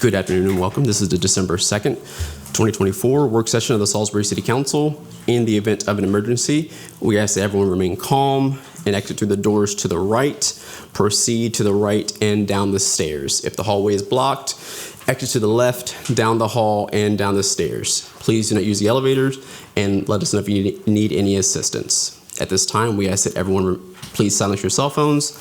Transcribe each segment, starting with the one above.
Good afternoon and welcome. This is the December 2nd, 2024 work session of the Salisbury City Council. In the event of an emergency, we ask that everyone remain calm and exit through the doors to the right, proceed to the right and down the stairs. If the hallway is blocked, exit to the left, down the hall, and down the stairs. Please do not use the elevators and let us know if you need any assistance. At this time, we ask that everyone please silence your cell phones.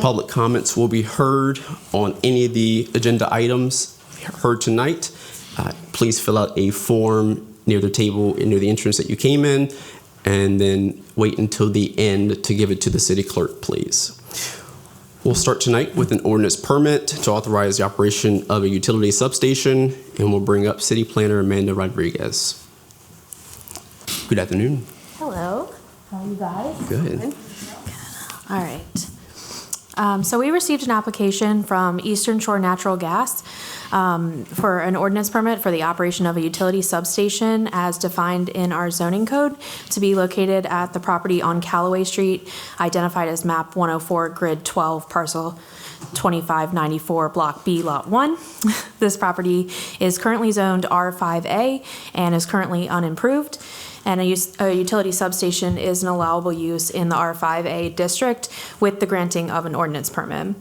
Public comments will be heard on any of the agenda items heard tonight. Please fill out a form near the table near the entrance that you came in, and then wait until the end to give it to the city clerk, please. We'll start tonight with an ordinance permit to authorize the operation of a utility substation, and we'll bring up City Planner Amanda Rodriguez. Good afternoon. Hello. How are you guys? Good. All right. So we received an application from Eastern Shore Natural Gas for an ordinance permit for the operation of a utility substation as defined in our zoning code to be located at the property on Callaway Street, identified as map 104, grid 12, parcel 2594, block B, lot 1. This property is currently zoned R5A and is currently unimproved. And a utility substation is an allowable use in the R5A district with the granting of an ordinance permit.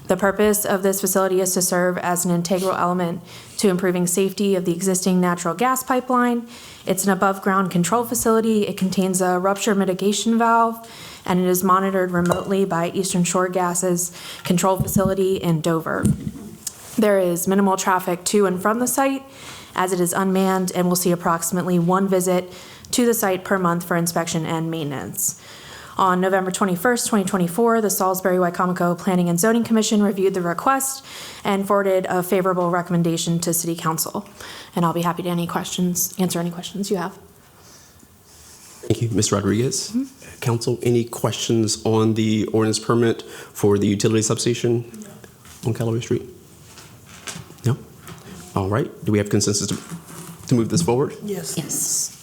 The purpose of this facility is to serve as an integral element to improving safety of the existing natural gas pipeline. It's an above-ground control facility. It contains a rupture mitigation valve, and it is monitored remotely by Eastern Shore Gas's control facility in Dover. There is minimal traffic to and from the site, as it is unmanned, and will see approximately one visit to the site per month for inspection and maintenance. On November 21st, 2024, the Salisbury-Wycomico Planning and Zoning Commission reviewed the request and forwarded a favorable recommendation to City Council. And I'll be happy to answer any questions you have. Thank you, Ms. Rodriguez. Council, any questions on the ordinance permit for the utility substation on Callaway Street? No? All right. Do we have consensus to move this forward? Yes. Yes.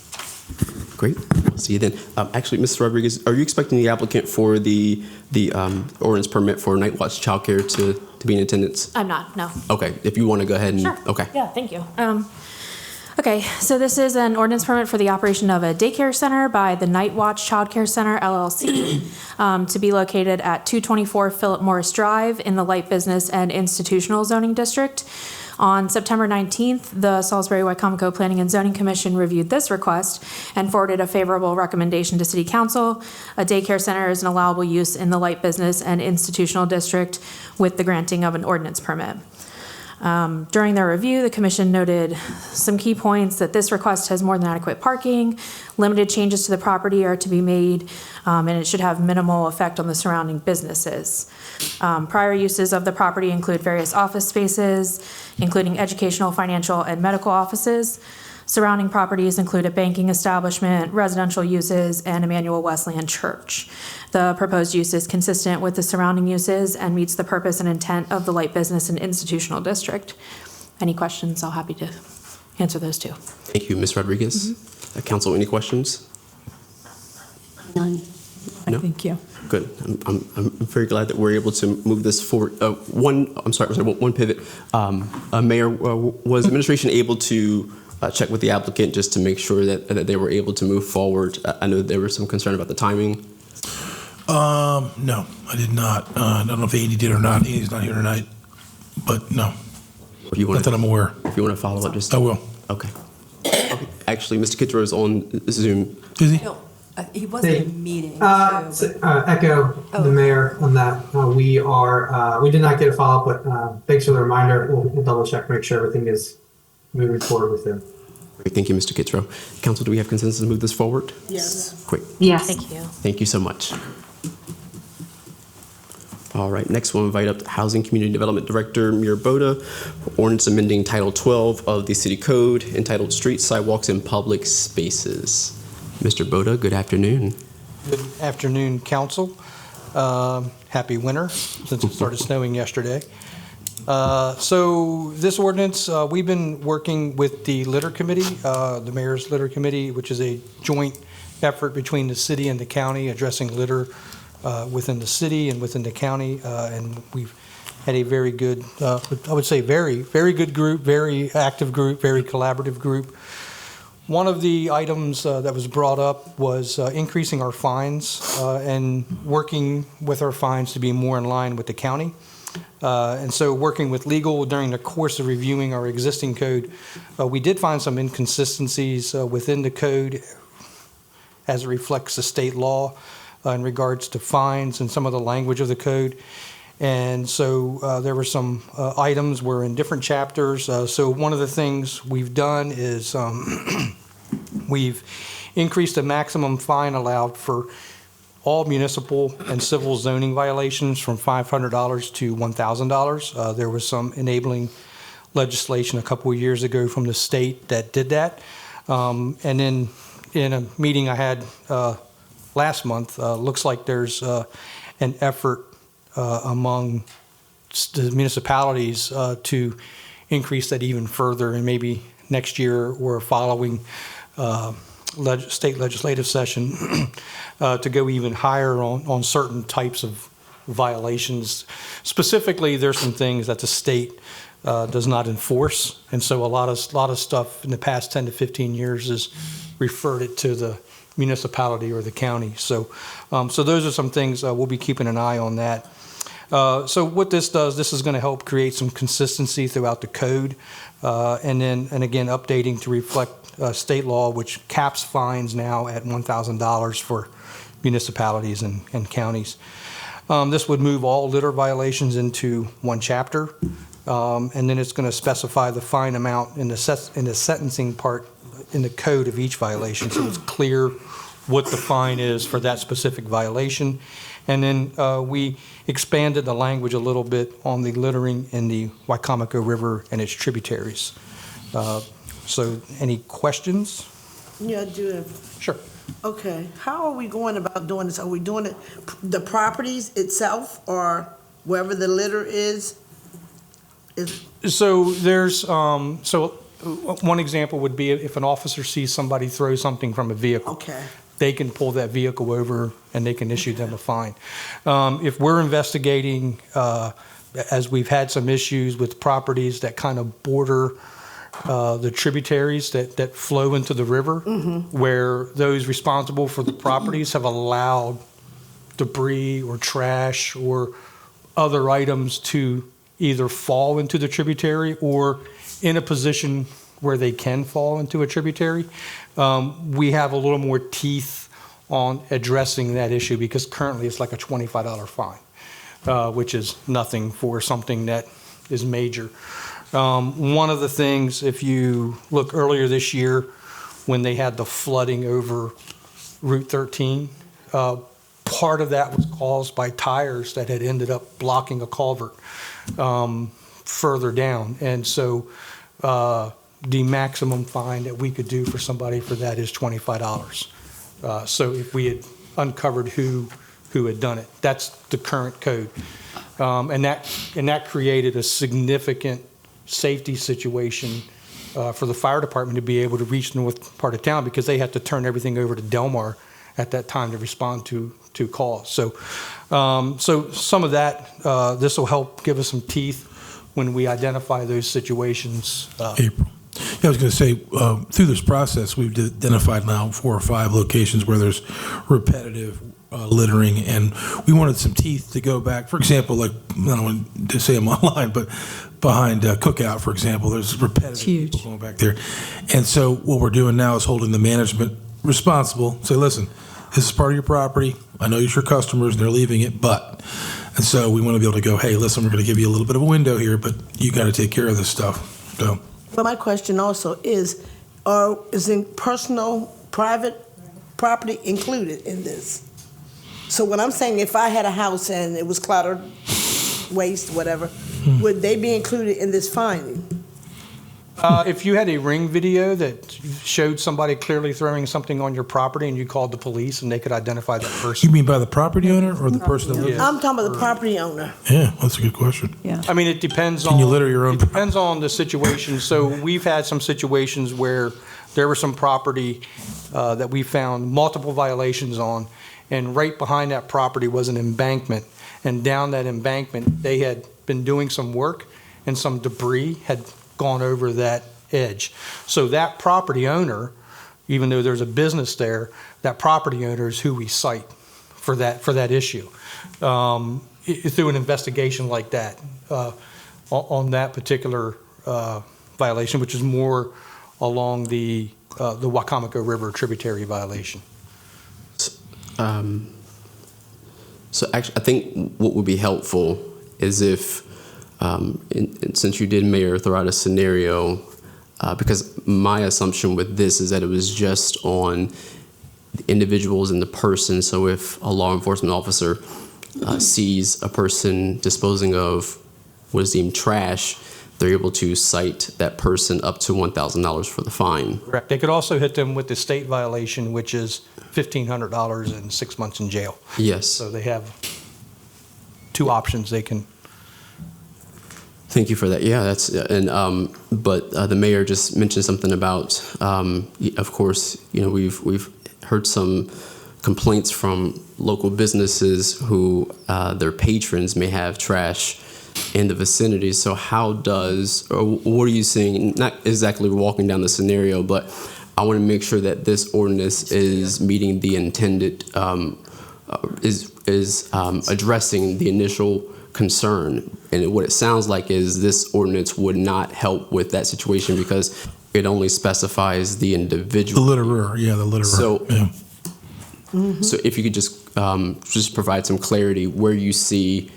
Great. We'll see you then. Actually, Ms. Rodriguez, are you expecting the applicant for the ordinance permit for night watch childcare to be in attendance? I'm not, no. Okay. If you want to go ahead and. Sure. Okay. Yeah, thank you. Okay, so this is an ordinance permit for the operation of a daycare center by the Night Watch Child Care Center, LLC, to be located at 224 Philip Morris Drive in the Light Business and Institutional Zoning District. On September 19th, the Salisbury-Wycomico Planning and Zoning Commission reviewed this request and forwarded a favorable recommendation to City Council. A daycare center is an allowable use in the Light Business and Institutional District with the granting of an ordinance permit. During their review, the Commission noted some key points: that this request has more than adequate parking, limited changes to the property are to be made, and it should have minimal effect on the surrounding businesses. Prior uses of the property include various office spaces, including educational, financial, and medical offices. Surrounding properties include a banking establishment, residential uses, and Emmanuel Wesleyan Church. The proposed use is consistent with the surrounding uses and meets the purpose and intent of the Light Business and Institutional District. Any questions? I'll happy to answer those too. Thank you, Ms. Rodriguez. Council, any questions? None. No? Thank you. Good. I'm very glad that we're able to move this forward. One pivot. Mayor, was administration able to check with the applicant just to make sure that they were able to move forward? I know there was some concern about the timing. No, I did not. I don't know if Andy did or not. Andy's not here tonight, but no. If you want Not that I'm aware. If you want to follow up, just. I will. Okay. Actually, Mr. Kittredge is on Zoom. Is he? No, he wasn't in a meeting. Echo the mayor on that. We did not get a follow-up, but thanks for the reminder. We'll double check, make sure everything is moving forward with them. Great. Thank you, Mr. Kittredge. Council, do we have consensus to move this forward? Yes. Great. Yes. Thank you. Thank you so much. All right, next we'll invite up Housing Community Development Director Mir Boda for ordinance amending Title 12 of the City Code entitled Streets, Sidewalks, and Public Spaces. Mr. Boda, good afternoon. Good afternoon, Council. Happy winter, since it started snowing yesterday. So this ordinance, we've been working with the Litter Committee, the Mayor's Litter Committee, which is a joint effort between the city and the county addressing litter within the city and within the county. And we've had a very good, I would say very, very good group, very active group, very collaborative group. One of the items that was brought up was increasing our fines and working with our fines to be more in line with the county. And so working with legal during the course of reviewing our existing code, we did find some inconsistencies within the code as it reflects the state law in regards to fines and some of the language of the code. And so there were some items were in different chapters. So one of the things we've done is we've increased the maximum fine allowed for all municipal and civil zoning violations from $500 to $1,000. There was some enabling legislation a couple of years ago from the state that did that. And then in a meeting I had last month, looks like there's an effort among the municipalities to increase that even further, and maybe next year or following state legislative session to go even higher on certain types of violations. Specifically, there's some things that the state does not enforce, and so a lot of stuff in the past 10 to 15 years is referred it to the municipality or the county. So those are some things we'll be keeping an eye on that. So what this does, this is going to help create some consistency throughout the code, and again updating to reflect state law, which caps fines now at $1,000 for municipalities and counties. This would move all litter violations into one chapter, and then it's going to specify the fine amount in the sentencing part in the code of each violation, so it's clear what the fine is for that specific violation. And then we expanded the language a little bit on the littering in the Wycomico River and its tributaries. So any questions? Yeah, I do have. Sure. Okay, how are we going about doing this? Are we doing it, the properties itself, or wherever the litter is? So there's, one example would be if an officer sees somebody throw something from a vehicle. Okay. They can pull that vehicle over and they can issue them a fine. If we're investigating, as we've had some issues with properties that kind of border the tributaries that flow into the river, where those responsible for the properties have allowed debris or trash or other items to either fall into the tributary or in a position where they can fall into a tributary, we have a little more teeth on addressing that issue, because currently it's like a $25 fine, which is nothing for something that is major. One of the things, if you look earlier this year when they had the flooding over Route 13, part of that was caused by tires that had ended up blocking a culvert further down. And so the maximum fine that we could do for somebody for that is $25. So if we had uncovered who had done it, that's the current code. And that created a significant safety situation for the fire department to be able to reach the north part of town, because they had to turn everything over to Delmar at that time to respond to calls. So some of that, this will help give us some teeth when we identify those situations. April. Yeah, I was going to say, through this process, we've identified now 4 or 5 locations where there's repetitive littering, and we wanted some teeth to go back. For example, like, I don't want to say them online, but behind Cookout, for example, there's repetitive people going back there. And so what we're doing now is holding the management responsible. Say, listen, this is part of your property. I know you're your customers, and they're leaving it, but. And so we want to be able to go, hey, listen, we're going to give you a little bit of a window here, but you got to take care of this stuff. So. But my question also is in personal, private property included in this? So when I'm saying if I had a house and it was cluttered, waste, whatever, would they be included in this finding? If you had a Ring video that showed somebody clearly throwing something on your property and you called the police and they could identify that person. You mean by the property owner or the person that lives? I'm talking about the property owner. Yeah, that's a good question. Yeah. I mean, it depends on. Can you litter your own? It depends on the situation. So we've had some situations where there was some property that we found multiple violations on, and right behind that property was an embankment. and down that embankment, they had been doing some work, and some debris had gone over that edge. So that property owner, even though there's a business there, that property owner is who we cite for that issue. Through an investigation like that, on that particular violation, which is more along the Wacomico River tributary violation. So actually, I think what would be helpful is if, since you did, Mayor, throw out a scenario, because my assumption with this is that it was just on the individuals and the person. So if a law enforcement officer sees a person disposing of what is deemed trash, they're able to cite that person up to $1,000 for the fine. Correct. They could also hit them with the state violation, which is $1,500 and 6 months in jail. Yes. So they have two options they can. Thank you for that. Yeah, that's but the mayor just mentioned something about, of course, we've heard some complaints from local businesses who their patrons may have trash in the vicinity. So what are you seeing? Not exactly walking down the scenario, but I want to make sure that this ordinance is meeting the intended, is addressing the initial concern. And what it sounds like is this ordinance would not help with that situation because it only specifies the individual. The litterer, yeah, the litterer. So, yeah. So if you could just provide some clarity where you see.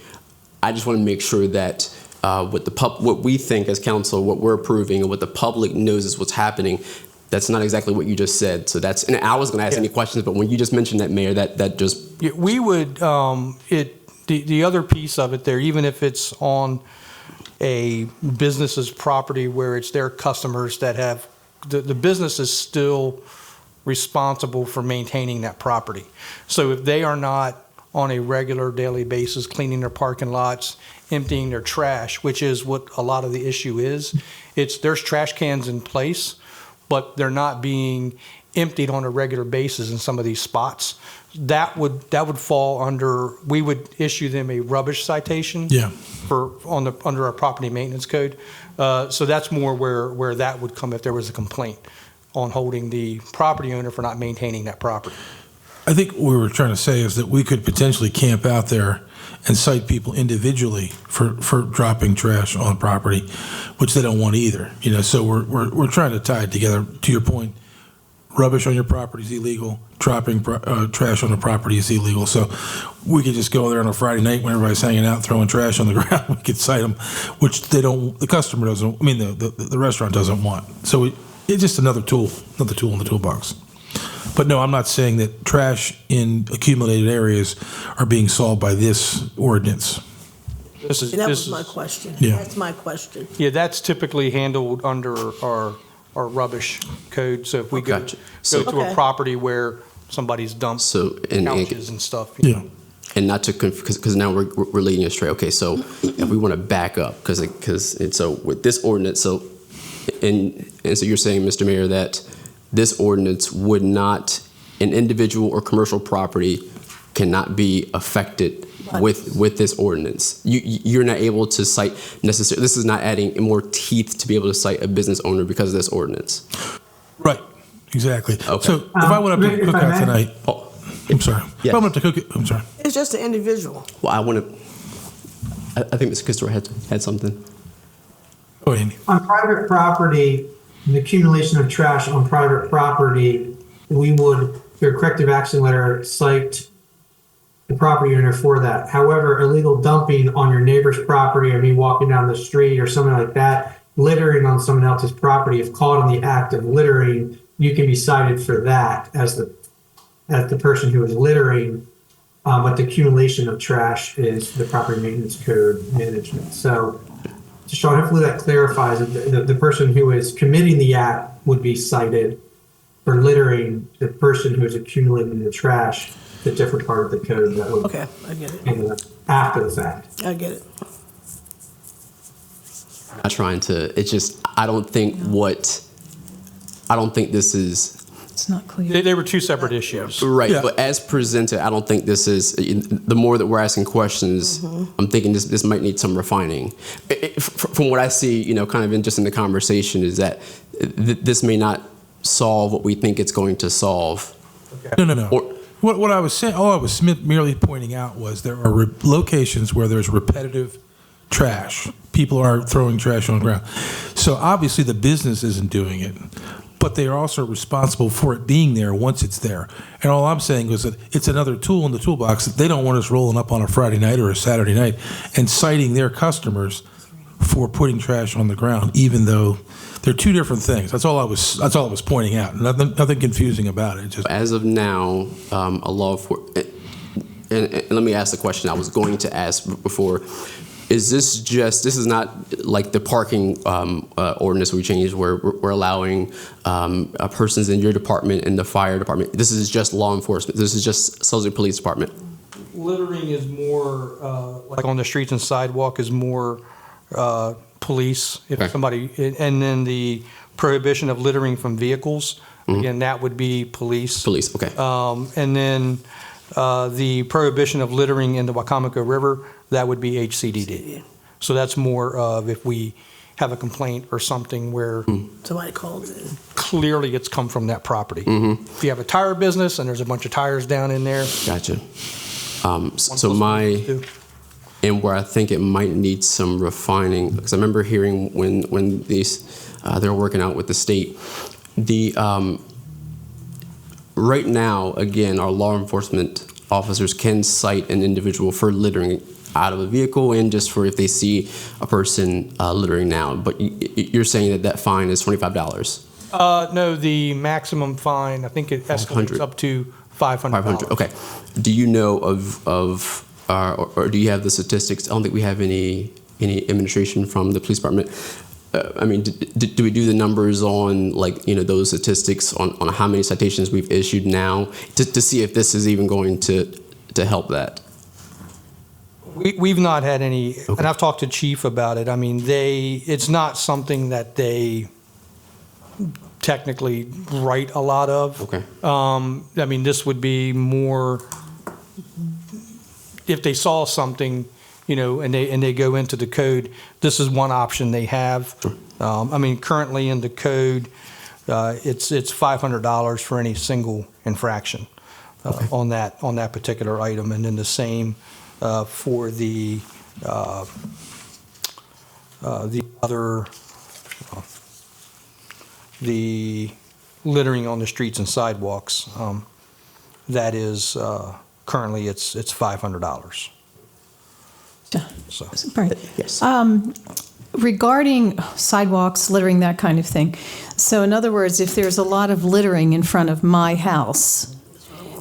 I just want to make sure that what we think as council, what we're approving, and what the public knows is what's happening. That's not exactly what you just said. So and I was going to ask any questions, but when you just mentioned that, Mayor, that just. Yeah, we would, the other piece of it there, even if it's on a business's property where it's their customers that have, the business is still responsible for maintaining that property. So if they are not on a regular daily basis cleaning their parking lots, emptying their trash, which is what a lot of the issue is, there's trash cans in place, but they're not being emptied on a regular basis in some of these spots. That would fall under, we would issue them a rubbish citation. Yeah. Under our property maintenance code. So that's more where that would come if there was a complaint on holding the property owner for not maintaining that property. I think what we were trying to say is that we could potentially camp out there and cite people individually for dropping trash on property, which they don't want either. So we're trying to tie it together. To your point, rubbish on your property is illegal. Dropping trash on the property is illegal. So we could just go there on a Friday night when everybody's hanging out, throwing trash on the ground. We could cite them, which they don't. The customer doesn't. I mean, the restaurant doesn't want. So it's just another tool in the toolbox. But no, I'm not saying that trash in accumulated areas are being solved by this ordinance. That was my question. Yeah. That's my question. Yeah, that's typically handled under our rubbish code. So if we go Gotcha. to a property where somebody's dumped couches and stuff. Yeah. And not to because now we're leading astray. Okay, so if we want to back up because so with this ordinance, so you're saying, Mr. Mayor, that this ordinance would not, an individual or commercial property cannot be affected with this ordinance. You're not able to cite necessarily. This is not adding more teeth to be able to cite a business owner because of this ordinance. Right. Exactly. Okay. So if I went up to Cookout tonight, I'm sorry. Yes. If I went up to Cookout, I'm sorry. It's just an individual. Well, I think Mr. Kistor had something. Go ahead, Andy. On private property, the accumulation of trash on private property, we would, through a corrective action letter, cite the property owner for that. However, illegal dumping on your neighbor's property, or me walking down the street or something like that, littering on someone else's property, if caught in the act of littering, you can be cited for that as the person who is littering. But the accumulation of trash is the property maintenance code management. So, Sean, hopefully that clarifies that the person who is committing the act would be cited for littering. The person who is accumulating the trash, the different part of the code that would Okay, I get it. After the fact. I get it. I'm not trying to. It's just I don't think this is. It's not clear. They were two separate issues. Right, Yeah. but as presented, I don't think this is, the more that we're asking questions, I'm thinking this might need some refining. From what I see, kind of just in the conversation, is that this may not solve what we think it's going to solve. No. Or- What I was saying, all I was merely pointing out was there are locations where there's repetitive trash. People are throwing trash on the ground. So obviously the business isn't doing it, but they are also responsible for it being there once it's there. And all I'm saying is that it's another tool in the toolbox that they don't want us rolling up on a Friday night or a Saturday night and citing their customers for putting trash on the ground, even though they're two different things. That's all I was pointing out. Nothing confusing about it. Just As of now, a law for, and let me ask the question I was going to ask before. This is not like the parking ordinance we changed where we're allowing persons in your department and the fire department. This is just law enforcement. This is just Salisbury Police Department. Littering is more, like on the streets and sidewalk is more police. If Okay. somebody, and then the prohibition of littering from vehicles, again, that would be police. Police, okay. And then the prohibition of littering in the Wacomico River, that would be HCDD. So that's more of if we have a complaint or something where Somebody calls in. clearly it's come from that property. If you have a tire business and there's a bunch of tires down in there. Gotcha. one So plus two. and where I think it might need some refining, because I remember hearing when these they were working out with the state, right now, again, our law enforcement officers can cite an individual for littering out of a vehicle and just for if they see a person littering now. But you're saying that fine is $25. No, the maximum fine, I think it escalates up to $500. $500. Okay. Do you know or do you have the statistics? I don't think we have any administration from the police department. I mean, do we do the numbers on those statistics on how many citations we've issued now to see if this is even going to help that? We've not had any, and I've talked to Chief about it. I mean, it's not something that they technically write a lot of. Okay. I mean, this would be more, if they saw something, and they go into the code, this is one option they have. I mean, currently in the code, it's $500 for any single infraction on that particular item, and then the same for the other, the littering on the streets and sidewalks. That is currently it's $500. So. Right. Yes. Regarding sidewalks, littering, that kind of thing. So in other words, if there's a lot of littering in front of my house,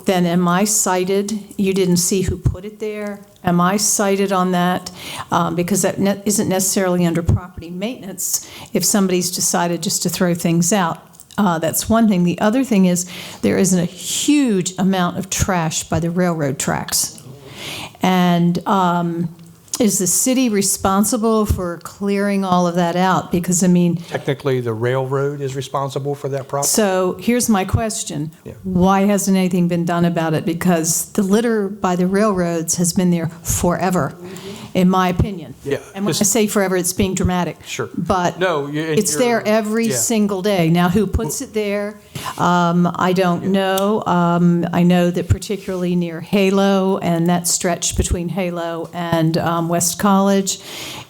then am I cited? You didn't see who put it there? Am I cited on that? Because that isn't necessarily under property maintenance if somebody's decided just to throw things out. That's one thing. The other thing is there is a huge amount of trash by the railroad tracks. And is the city responsible for clearing all of that out? Because, I mean, Technically, the railroad is responsible for that property. so here's my question. Yeah. Why hasn't anything been done about it? Because the litter by the railroads has been there forever, in my opinion. Yeah. And when I say forever, it's being dramatic. Sure. But No, it's there every yeah. single day. Now, who puts it there? I don't know. I know that particularly near Halo and that stretch between Halo and West College,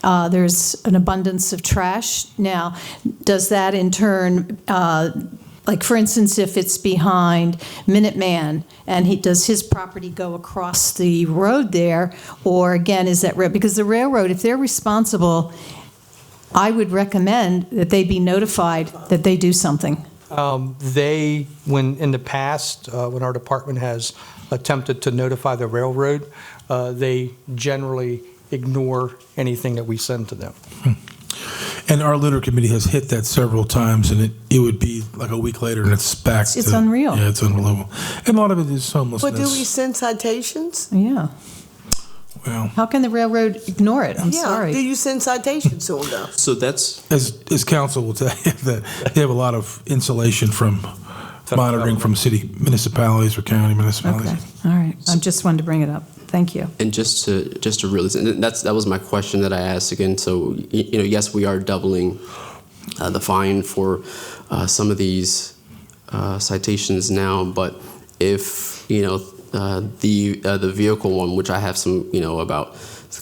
there's an abundance of trash. Now, does that in turn, like for instance, if it's behind Minuteman and does his property go across the road there? Or again, is that, because the railroad, if they're responsible, I would recommend that they be notified that they do something. When in the past, when our department has attempted to notify the railroad, they generally ignore anything that we send to them. And our litter committee has hit that several times, and it would be like a week later, and it's back. It's unreal. Yeah, it's unbelievable. And a lot of it is homelessness. But do we send citations? Yeah. Well, How can the railroad ignore it? I'm Yeah, sorry. do you send citations to them though? So that's as council will tell you, that they have a lot of insulation from monitoring from city municipalities or county municipalities. Okay, all right. I just wanted to bring it up. Thank you. And just to realize, and that was my question that I asked again. So yes, we are doubling the fine for some of these citations now, but if the vehicle one, which I have some about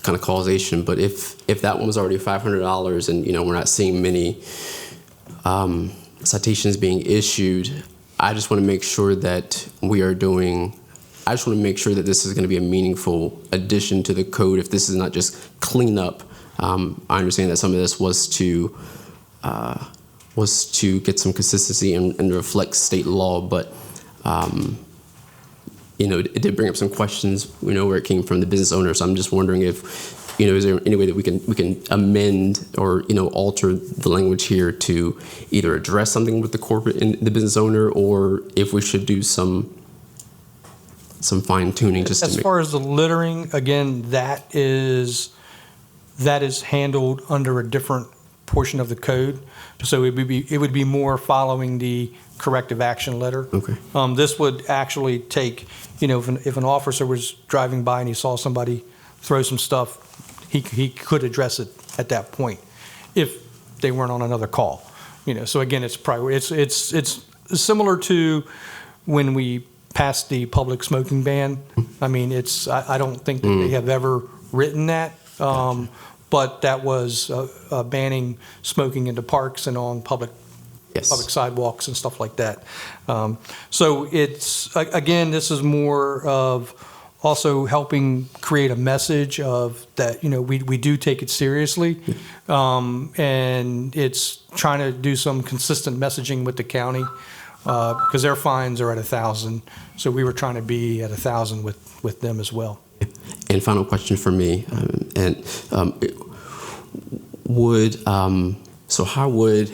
kind of causation, but if that one was already $500 and we're not seeing many citations being issued, I just want to make sure that I just want to make sure that this is going to be a meaningful addition to the code. If this is not just cleanup, I understand that some of this was to get some consistency and reflect state law, but it did bring up some questions, where it came from the business owner. So I'm just wondering if, is there any way that we can amend or, alter the language here to either address something with the corporate and the business owner, or if we should do some fine tuning just to As make. far as the littering, again, that is handled under a different portion of the code. So it would be more following the corrective action letter. Okay. This would actually take, if an officer was driving by and he saw somebody throw some stuff, he could address it at that point if they weren't on another call. So again, it's similar to when we passed the public smoking ban. I mean, I don't think that they have ever written that, but that was banning smoking into parks and on public sidewalks and stuff like that. So it's, again, this is more of also helping create a message of that, we do take it seriously. And it's trying to do some consistent messaging with the county because their fines are at 1,000. So we were trying to be at 1,000 with them as well. And final question for me, how would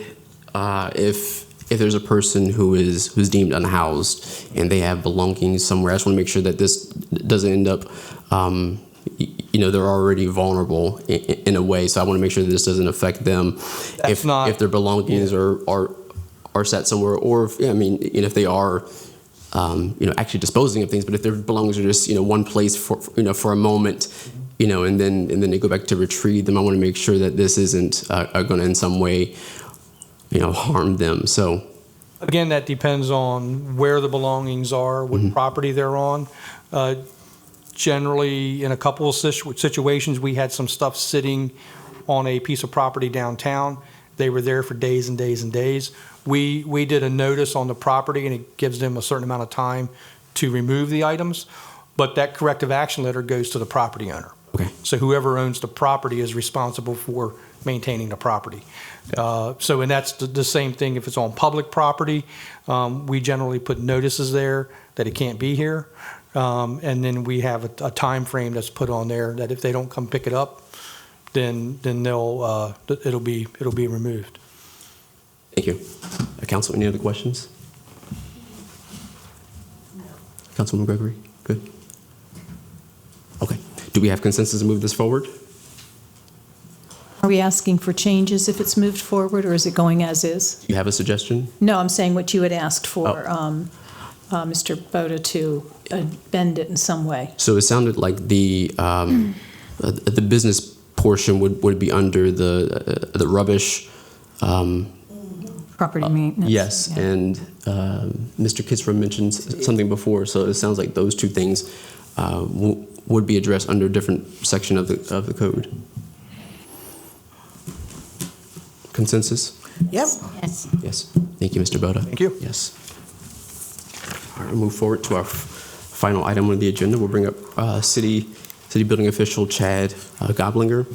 if there's a person who's deemed unhoused and they have belongings somewhere, I just want to make sure that this doesn't end up, they're already vulnerable in a way. So I want to make sure that this doesn't affect them if their belongings are set somewhere, or if they are, actually disposing of things. But if their belongings are just one place for a moment, and then they go back to retrieve them, I want to make sure that this isn't going to in some way harm them. So again, that depends on where the belongings are, what property they're on. Generally, in a couple of situations, we had some stuff sitting on a piece of property downtown. They were there for days and days and days. We did a notice on the property, and it gives them a certain amount of time to remove the items. But that corrective action letter goes to the property owner. Okay. So whoever owns the property is responsible for maintaining the property. And that's the same thing if it's on public property. We generally put notices there that it can't be here. And then we have a time frame that's put on there that if they don't come pick it up, then it'll be removed. Thank you. Council, any other questions? Councilwoman Gregory, good. Okay. Do we have consensus to move this forward? Are we asking for changes if it's moved forward, or is it going as is? Do you have a suggestion? No, I'm saying what you had asked for, Mr. Boda, to bend it in some way. So it sounded like the business portion would be under the rubbish. Property maintenance. Yes, Yeah. and Mr. Kitzrow mentioned something before, so it sounds like those two things would be addressed under a different section of the code. Consensus? Yep. Yes. Yes. Thank you, Mr. Boda. Thank you. Yes. All right, we'll move forward to our final item on the agenda. We'll bring up City Building Official Chad Goblinger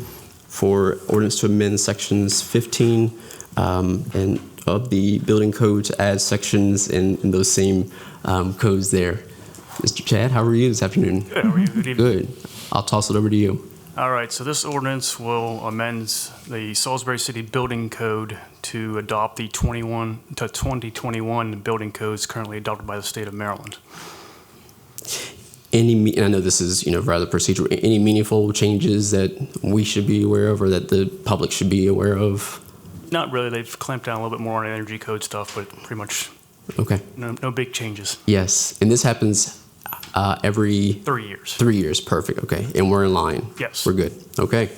for ordinance to amend sections 15 and of the building code to add sections in those same codes there. Mr. Chad, how are you this afternoon? Good, how are you? Good evening. Good. I'll toss it over to you. All right, so this ordinance will amend the Salisbury City Building Code to adopt the 2021 building codes currently adopted by the state of Maryland. And I know this is, rather procedural. Any meaningful changes that we should be aware of, or that the public should be aware of? Not really. They've clamped down a little bit more on energy code stuff, but pretty much Okay. No big changes. Yes, and this happens every 3 years. 3 years. Perfect. Okay, and we're in line. Yes. We're good. Okay.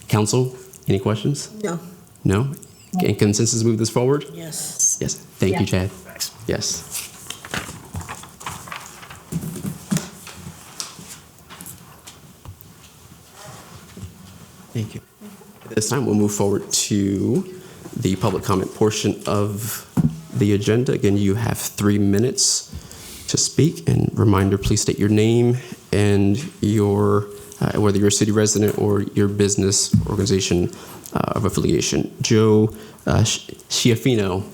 Council, any questions? No. No? Can consensus move this forward? Yes. Yes. Thank you, Chad. Thanks. Yes. Thank you. At this time, we'll move forward to the public comment portion of the agenda. Again, you have 3 minutes to speak. And reminder, please state your name and your whether you're a city resident or your business organization of affiliation. Joe Schiaffino.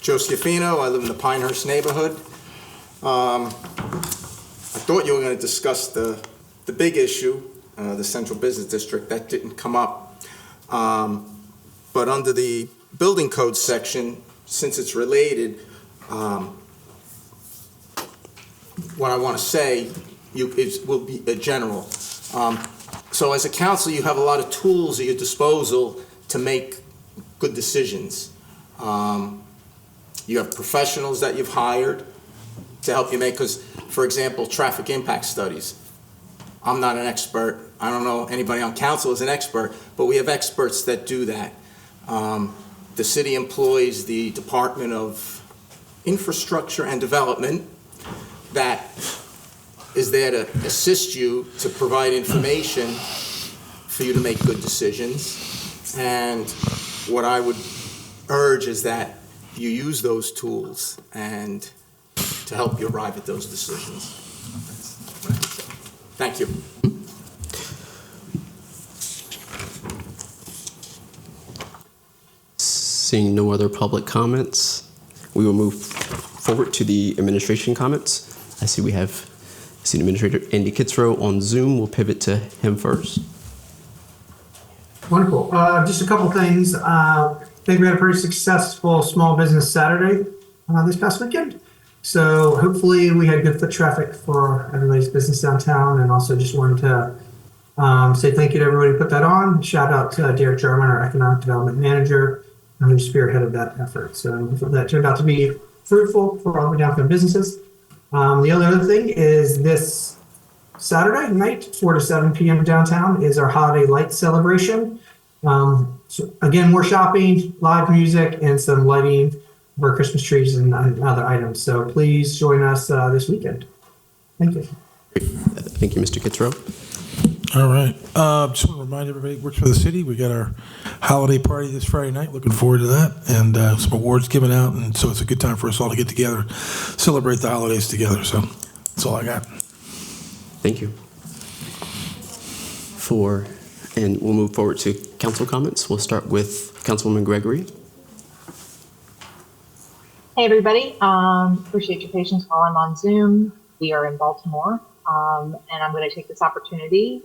Joe Schiaffino, I live in the Pinehurst neighborhood. I thought you were going to discuss the big issue, the Central Business District. That didn't come up. But under the building code section, since it's related, what I want to say will be a general. So as a council, you have a lot of tools at your disposal to make good decisions. You have professionals that you've hired to help you make, because, for example, traffic impact studies. I'm not an expert. I don't know anybody on council is an expert, but we have experts that do that. The city employs the Department of Infrastructure and Development that is there to assist you to provide information for you to make good decisions. And what I would urge is that you use those tools and to help you arrive at those decisions. Thank you. Seeing no other public comments, we will move forward to the administration comments. I see we have City Administrator Andy Kitzrow on Zoom. We'll pivot to him first. Wonderful. Just a couple things. I think we had a pretty successful Small Business Saturday this past weekend. So hopefully we had good foot traffic for everybody's business downtown, and also just wanted to say thank you to everybody who put that on. Shout out to Derek Jarman, our Economic Development Manager, who spearheaded that effort. So that turned out to be fruitful for all the downtown businesses. The other thing is this Saturday night, 4 to 7 p.m. downtown, is our holiday light celebration. So again, more shopping, live music, and some lighting for Christmas trees and other items. So please join us this weekend. Thank you. Thank you, Mr. Kitzrow. All right. Just want to remind everybody who works for the city, we got our holiday party this Friday night. Looking forward to that. And some awards given out. And so it's a good time for us all to get together, celebrate the holidays together. So that's all I got. Thank you. And we'll move forward to council comments. We'll start with Councilwoman Gregory. Hey, everybody. Appreciate your patience while I'm on Zoom. We are in Baltimore, and I'm going to take this opportunity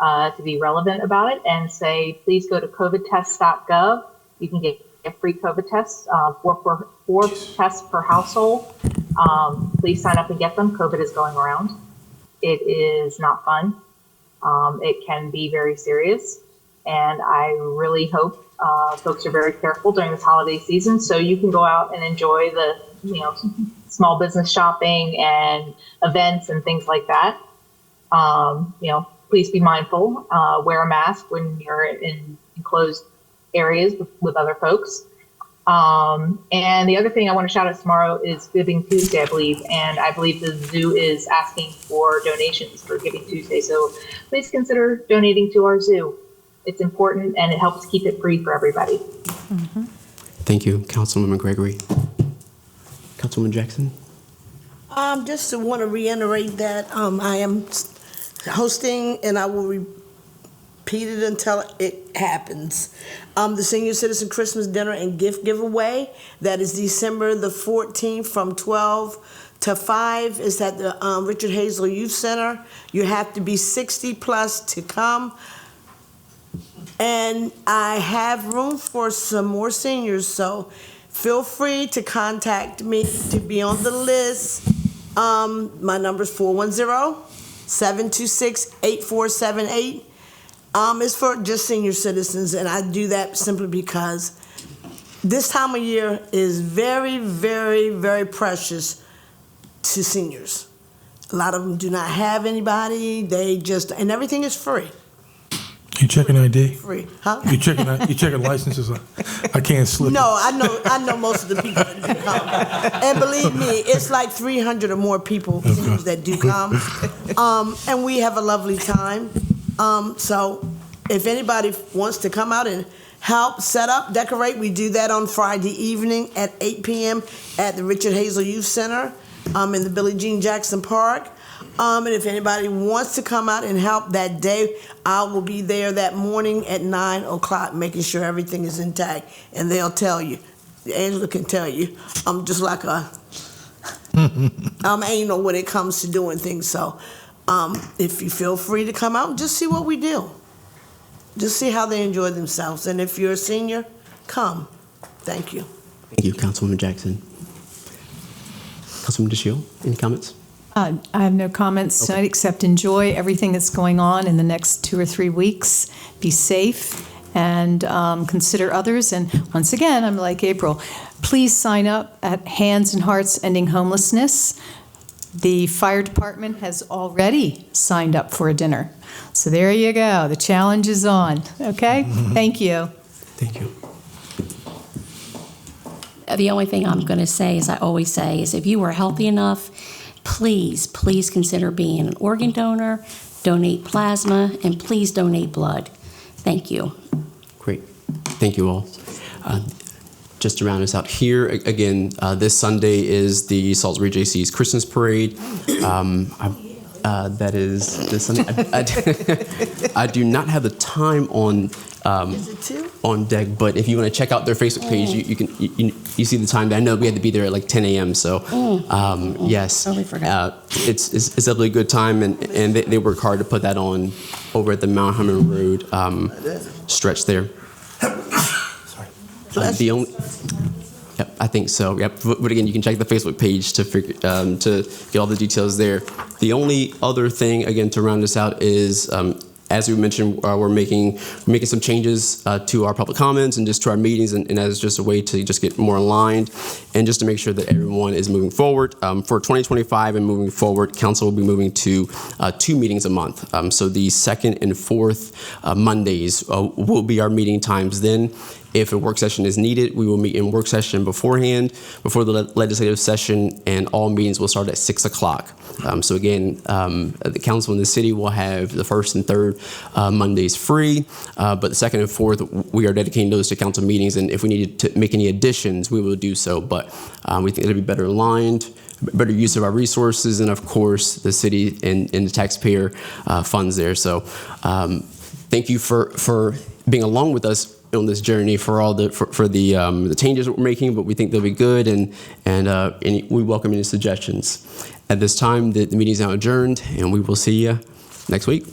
to be relevant about it and say, please go to covidtests.gov. You can get a free COVID tests, four tests per household. Please sign up and get them. COVID is going around. It is not fun. It can be very serious, and I really hope folks are very careful during this holiday season, so you can go out and enjoy the, small business shopping and events and things like that. Please be mindful. Wear a mask when you're in enclosed areas with other folks. And the other thing I want to shout out tomorrow is Giving Tuesday, I believe, and I believe the zoo is asking for donations for Giving Tuesday. So please consider donating to our zoo. It's important, and it helps keep it free for everybody. Mm-hmm. Thank you, Councilwoman Gregory. Councilwoman Jackson. Just to want to reiterate that I am hosting, and I will repeat it until it happens. The Senior Citizen Christmas Dinner and Gift Giveaway. That is December the 14th from 12 to 5. Is at the Richard Hazel Youth Center. You have to be 60 plus to come. And I have room for some more seniors, so feel free to contact me to be on the list. My number is 410 726-8478. It's for just senior citizens, and I do that simply because this time of year is very, very, very precious to seniors. A lot of them do not have anybody. And everything is free. You checking ID? Free, huh? You checking licenses? I can't slip. No, I know most of the people that do come, and believe me, it's like 300 or more people seniors that do come, and we have a lovely time. So, if anybody wants to come out and help set up, decorate, we do that on Friday evening at 8 p.m. at the Richard Hazel Youth Center in the Billie Jean Jackson Park. And if anybody wants to come out and help that day, I will be there that morning at 9 o'clock, making sure everything is intact. And they'll tell you. Angela can tell you. I'm just like I'm anal when it comes to doing things. So if you feel free to come out, just see what we do. Just see how they enjoy themselves. And if you're a senior, come. Thank you. Thank you, Councilwoman Jackson. Councilwoman DeShiel, any comments? I have no comments tonight except enjoy everything that's going on in the next 2 or 3 weeks. Be safe and consider others. And once again, I'm like April. Please sign up at Hands and Hearts Ending Homelessness. The fire department has already signed up for a dinner. So there you go. The challenge is on. Okay? Thank you. Thank you. The only thing I'm going to say, as I always say, is if you are healthy enough, please consider being an organ donor, donate plasma, and please donate blood. Thank you. Great. Thank you all. Just to round us out here, again, this Sunday is the Salisbury JC's Christmas Parade. That is this Sunday. I do not have the time on deck, but if you want to check out their Facebook page, you see the time. I know we had to be there at like 10 a.m. So yes, totally forgot. It's definitely a good time, and they work hard to put that on over at the Mount Herman Road stretch there. The only, yep, I think so. Yep, but again, you can check the Facebook page to get all the details there. The only other thing, again, to round this out is, as we mentioned, we're making some changes to our public comments and just to our meetings, and as just a way to just get more aligned and just to make sure that everyone is moving forward. For 2025 and moving forward, council will be moving to 2 meetings a month. So the second and fourth Mondays will be our meeting times then. If a work session is needed, we will meet in work session beforehand, before the legislative session, and all meetings will start at 6 o'clock. So again, the council in the city will have the first and third Mondays free, but the second and fourth, we are dedicating those to council meetings, and if we need to make any additions, we will do so, but we think it'll be better aligned, better use of our resources, and of course, the city and the taxpayer funds there. So thank you for being along with us on this journey, for all the changes that we're making, but we think they'll be good, and we welcome any suggestions. At this time, the meeting is now adjourned, and we will see you next week.